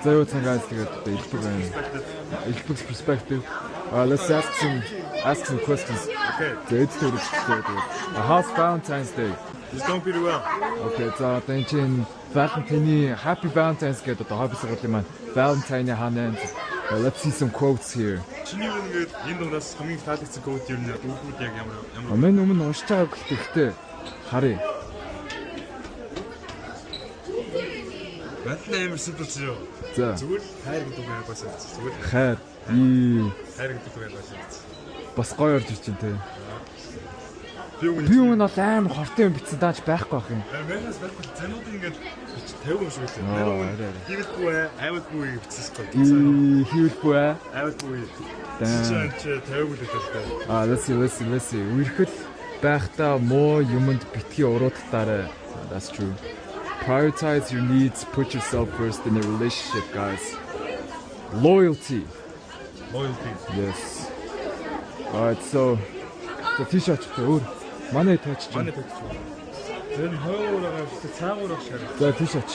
За юу цагаас тэгээд илбэг perspective. Let's ask some questions. Okay. How's Valentine's Day? It's going pretty well. Okay, за одоо энэ чинь Valentine Happy Valentine's гэдэг одоо хоббис гэдэг маань Valentine хаана. Let's see some quotes here. Чиний ингээд энэ дундаас хамгийн таалагдсан quote юу нэр дүүхүүд яг ямар Амин өмнө уншиж байгаа гэхдээ харъя. Батлаа амар simple зөө. За. Зүгээр хайр гэдэг үг байгаас зүгээр. Хайр. Хайр гэдэг үг байгаас. Бас гоё орж ирж байна те. Би юм нь бол амар хортой юм бичсэн дааж байхгүй ах юм. Америкас байхгүй зэнүүд ингээд 50 юм шиг байлаа. Хийвэлгүй аймаггүй бичсэхгүй. Хийвэлгүй аймаггүй. Чи 50 гэдэг. Let's see. Үрхэл байхдаа муу юмд битгий уруудтаарай. That's true. Prioritize your needs, put yourself first in a relationship, guys. Loyalty. Yes. Alright, so the t-shirt өөр манай тооч. Тэр хойгоороо цаагаараа шарах. За t-shirt.